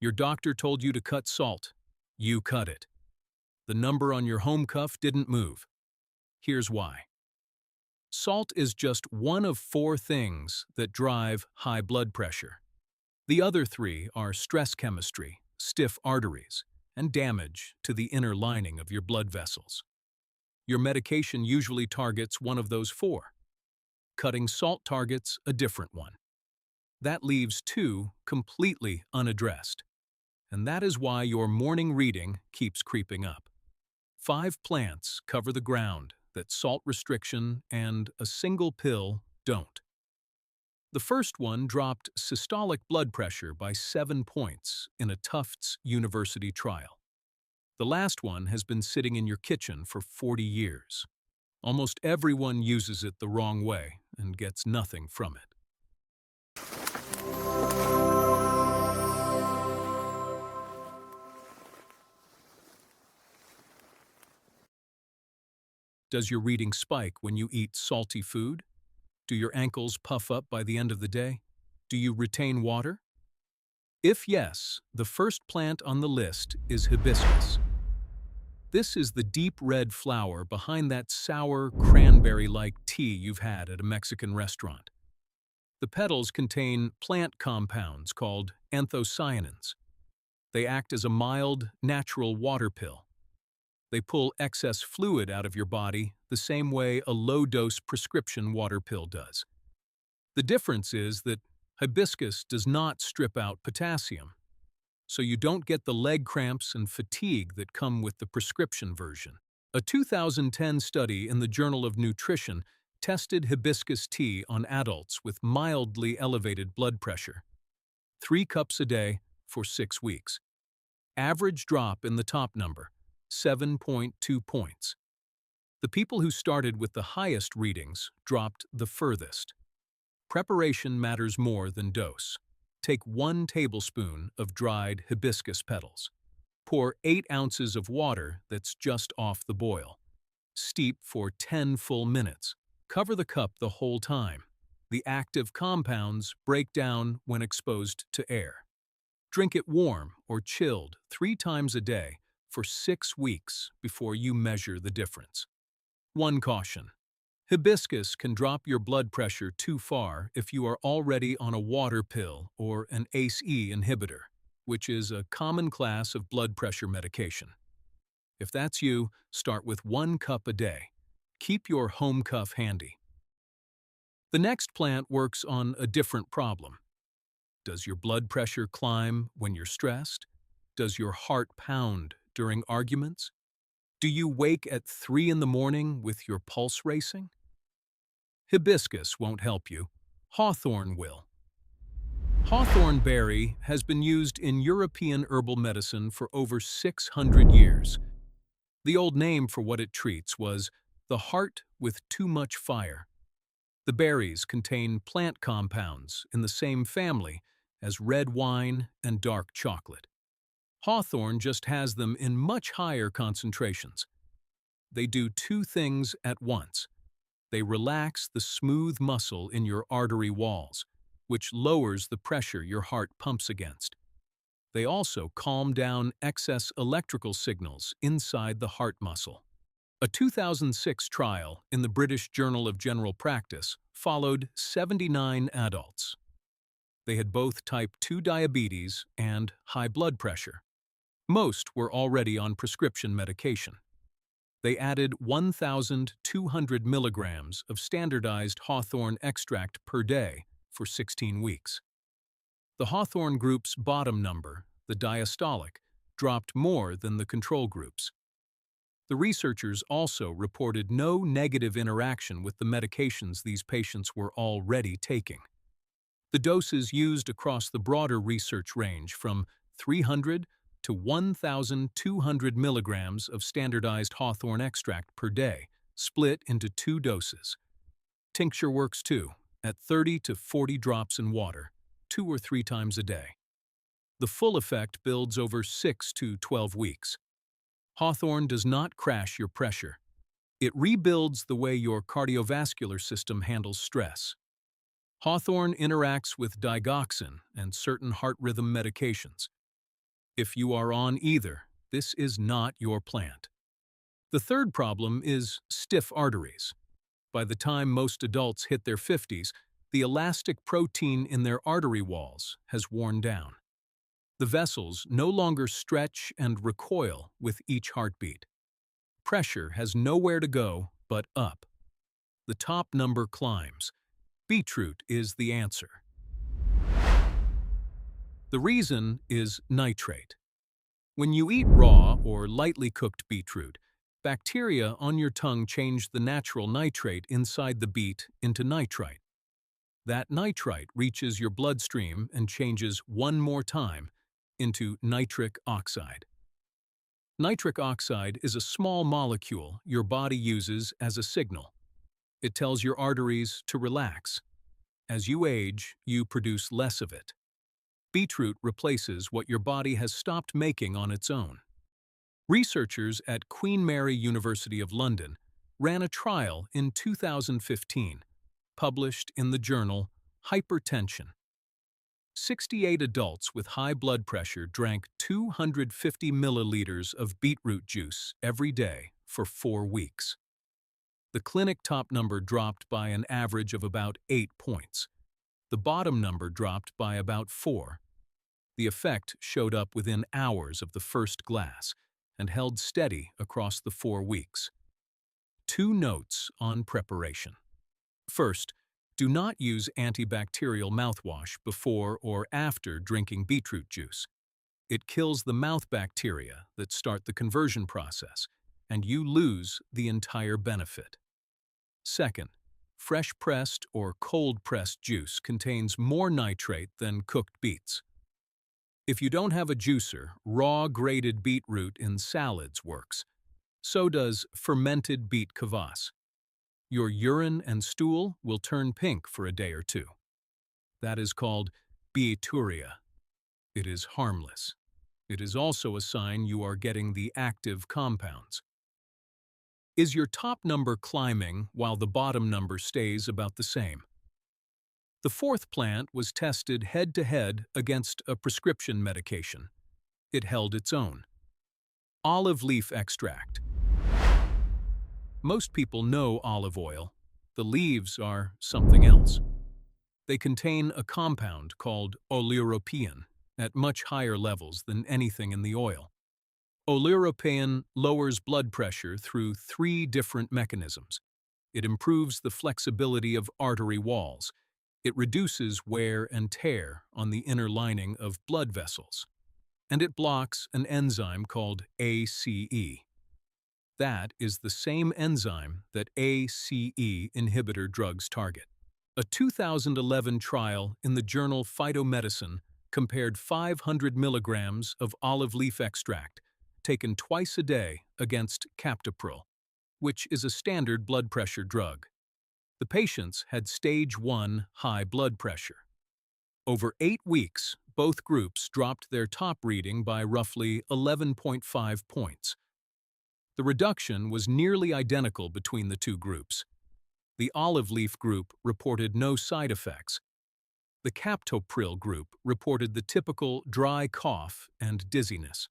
Your doctor told you to cut salt. You cut it. The number on your home cuff didn't move. Here's why. Salt is just one of four things that drive high blood pressure. The other three are stress chemistry, stiff arteries, and damage to the inner lining of your blood vessels. Your medication usually targets one of those four. Cutting salt targets a different one. That leaves two completely unaddressed. And that is why your morning reading keeps creeping up. 5 plants cover the ground that salt restriction and a single pill don't. The first one dropped systolic blood pressure by 7 points in a Tufts University trial. The last one has been sitting in your kitchen for 40 years. Almost everyone uses it the wrong way and gets nothing from it. Does your reading spike when you eat salty food? Do your ankles puff up by the end of the day? Do you retain water? If yes, the first plant on the list is hibiscus. This is the deep red flower behind that sour, cranberry-like tea you've had at a Mexican restaurant. The petals contain plant compounds called anthocyanins. They act as a mild, natural water pill. They pull excess fluid out of your body the same way a low-dose prescription water pill does. The difference is that hibiscus does not strip out potassium, so you don't get the leg cramps and fatigue that come with the prescription version. A 2010 study in the Journal of Nutrition tested hibiscus tea on adults with mildly elevated blood pressure. 3 cups a day for 6 weeks. Average drop in the top number, 7.2 points. The people who started with the highest readings dropped the furthest. Preparation matters more than dose. Take 1 tablespoon of dried hibiscus petals. Pour 8 ounces of water that's just off the boil. Steep for 10 full minutes. Cover the cup the whole time. The active compounds break down when exposed to air. Drink it warm or chilled 3 times a day for 6 weeks before you measure the difference. One caution. Hibiscus can drop your blood pressure too far if you are already on a water pill or an ACE inhibitor, which is a common class of blood pressure medication. If that's you, start with 1 cup a day. Keep your home cuff handy. The next plant works on a different problem. Does your blood pressure climb when you're stressed? Does your heart pound during arguments? Do you wake at 3 in the morning with your pulse racing? Hibiscus won't help you. Hawthorn will. Hawthorn berry has been used in European herbal medicine for over 600 years. The old name for what it treats was the heart with too much fire. The berries contain plant compounds in the same family as red wine and dark chocolate. Hawthorn just has them in much higher concentrations. They do 2 things at once. They relax the smooth muscle in your artery walls, which lowers the pressure your heart pumps against. They also calm down excess electrical signals inside the heart muscle. A 2006 trial in the British Journal of General Practice followed 79 adults. They had both type 2 diabetes and high blood pressure. Most were already on prescription medication. They added 1,200 milligrams of standardized hawthorn extract per day for 16 weeks. The hawthorn group's bottom number, the diastolic, dropped more than the control groups. The researchers also reported no negative interaction with the medications these patients were already taking. The doses used across the broader research range from 300 to 1,200 milligrams of standardized hawthorn extract per day, split into 2 doses. Tincture works too, at 30 to 40 drops in water, 2 or 3 times a day. The full effect builds over 6 to 12 weeks. Hawthorn does not crash your pressure. It rebuilds the way your cardiovascular system handles stress. Hawthorn interacts with digoxin and certain heart rhythm medications. If you are on either, this is not your plant. The third problem is stiff arteries. By the time most adults hit their 50s, the elastic protein in their artery walls has worn down. The vessels no longer stretch and recoil with each heartbeat. Pressure has nowhere to go but up. The top number climbs. Beetroot is the answer. The reason is nitrate. When you eat raw or lightly cooked beetroot, bacteria on your tongue change the natural nitrate inside the beet into nitrite. That nitrite reaches your bloodstream and changes one more time into nitric oxide. Nitric oxide is a small molecule your body uses as a signal. It tells your arteries to relax. As you age, you produce less of it. Beetroot replaces what your body has stopped making on its own. Researchers at Queen Mary University of London ran a trial in 2015, published in the journal Hypertension. 68 adults with high blood pressure drank 250 milliliters of beetroot juice every day for 4 weeks. The clinic top number dropped by an average of about 8 points. The bottom number dropped by about 4. The effect showed up within hours of the first glass and held steady across the 4 weeks. 2 notes on preparation. First, do not use antibacterial mouthwash before or after drinking beetroot juice. It kills the mouth bacteria that start the conversion process, and you lose the entire benefit. Second, fresh-pressed or cold-pressed juice contains more nitrate than cooked beets. If you don't have a juicer, raw grated beetroot in salads works. So does fermented beet kvass. Your urine and stool will turn pink for a day or 2. That is called beeturia. It is harmless. It is also a sign you are getting the active compounds. Is your top number climbing while the bottom number stays about the same? The fourth plant was tested head-to-head against a prescription medication. It held its own. Olive leaf extract. Most people know olive oil. The leaves are something else. They contain a compound called oleuropein at much higher levels than anything in the oil. Oleuropein lowers blood pressure through 3 different mechanisms. It improves the flexibility of artery walls. It reduces wear and tear on the inner lining of blood vessels. And it blocks an enzyme called ACE. That is the same enzyme that ACE inhibitor drugs target. A 2011 trial in the journal Phytomedicine compared 500 milligrams of olive leaf extract taken twice a day against captopril, which is a standard blood pressure drug. The patients had stage 1 high blood pressure. Over 8 weeks, both groups dropped their top reading by roughly 11.5 points. The reduction was nearly identical between the 2 groups. The olive leaf group reported no side effects. The captopril group reported the typical dry cough and dizziness.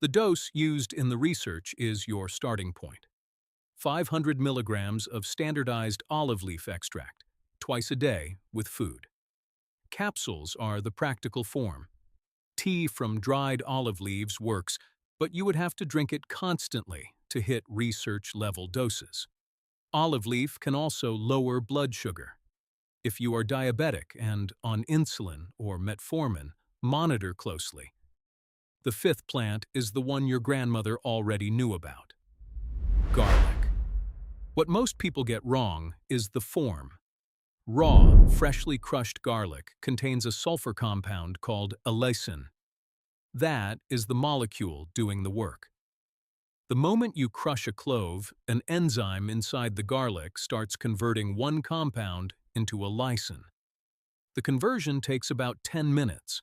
The dose used in the research is your starting point. 500 milligrams of standardized olive leaf extract, twice a day with food. Capsules are the practical form. Tea from dried olive leaves works, but you would have to drink it constantly to hit research-level doses. Olive leaf can also lower blood sugar. If you are diabetic and on insulin or metformin, monitor closely. The 5th plant is the one your grandmother already knew about. Garlic. What most people get wrong is the form. Raw, freshly crushed garlic contains a sulfur compound called allicin. That is the molecule doing the work. The moment you crush a clove, an enzyme inside the garlic starts converting one compound into a lysine. The conversion takes about 10 minutes.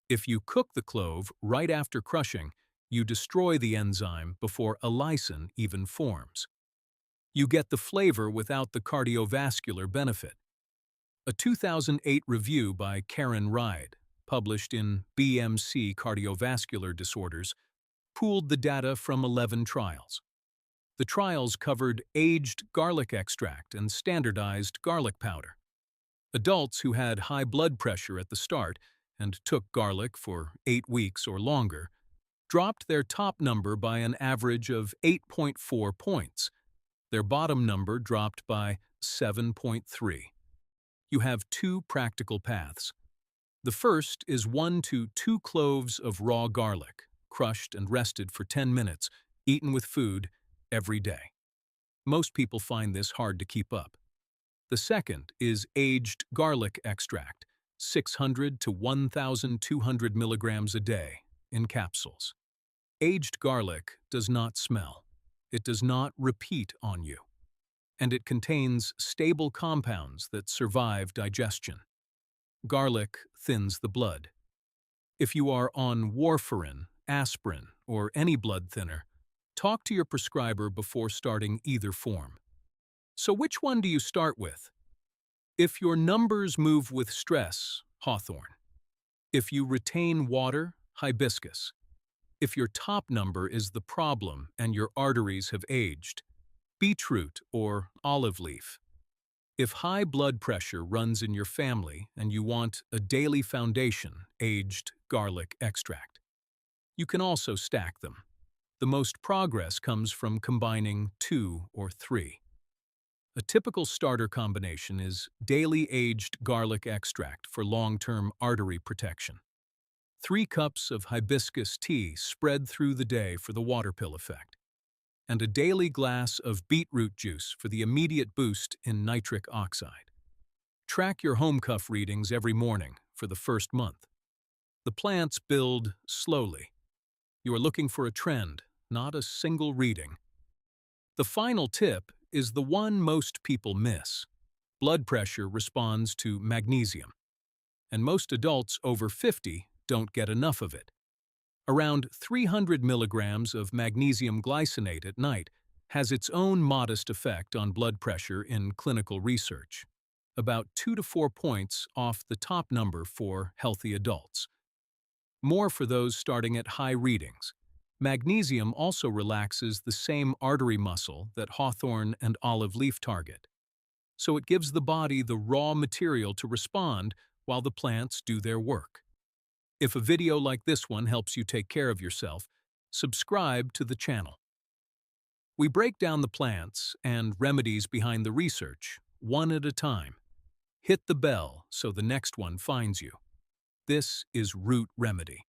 If you cook the clove right after crushing, you destroy the enzyme before a lysine even forms. You get the flavor without the cardiovascular benefit. A 2008 review by Karen Ride published in BMC Cardiovascular Disorders, pooled the data from 11 trials. The trials covered aged garlic extract and standardized garlic powder. Adults who had high blood pressure at the start and took garlic for 8 weeks or longer dropped their top number by an average of 8.4 points. Their bottom number dropped by 7.3. You have two practical paths. The first is 1 to 2 cloves of raw garlic, crushed and rested for 10 minutes, eaten with food every day. Most people find this hard to keep up. The second is aged garlic extract, 600 to 1,200 milligrams a day, in capsules. Aged garlic does not smell. It does not repeat on you. And it contains stable compounds that survive digestion. Garlic thins the blood. If you are on warfarin, aspirin, or any blood thinner, talk to your prescriber before starting either form. So which one do you start with? If your numbers move with stress, hawthorn. If you retain water, hibiscus. If your top number is the problem and your arteries have aged, beetroot or olive leaf. If high blood pressure runs in your family and you want a daily foundation, aged garlic extract. You can also stack them. The most progress comes from combining 2 or 3. A typical starter combination is daily aged garlic extract for long-term artery protection. 3 cups of hibiscus tea spread through the day for the water pill effect. And a daily glass of beetroot juice for the immediate boost in nitric oxide. Track your home cuff readings every morning for the first month. The plants build slowly. You are looking for a trend, not a single reading. The final tip is the one most people miss. Blood pressure responds to magnesium, and most adults over 50 don't get enough of it. Around 300 milligrams of magnesium glycinate at night has its own modest effect on blood pressure in clinical research, about 2 to 4 points off the top number for healthy adults. More for those starting at high readings. Magnesium also relaxes the same artery muscle that hawthorn and olive leaf target, so it gives the body the raw material to respond while the plants do their work. If a video like this one helps you take care of yourself, subscribe to the channel. We break down the plants and remedies behind the research, one at a time. Hit the bell so the next one finds you. This is Root Remedy.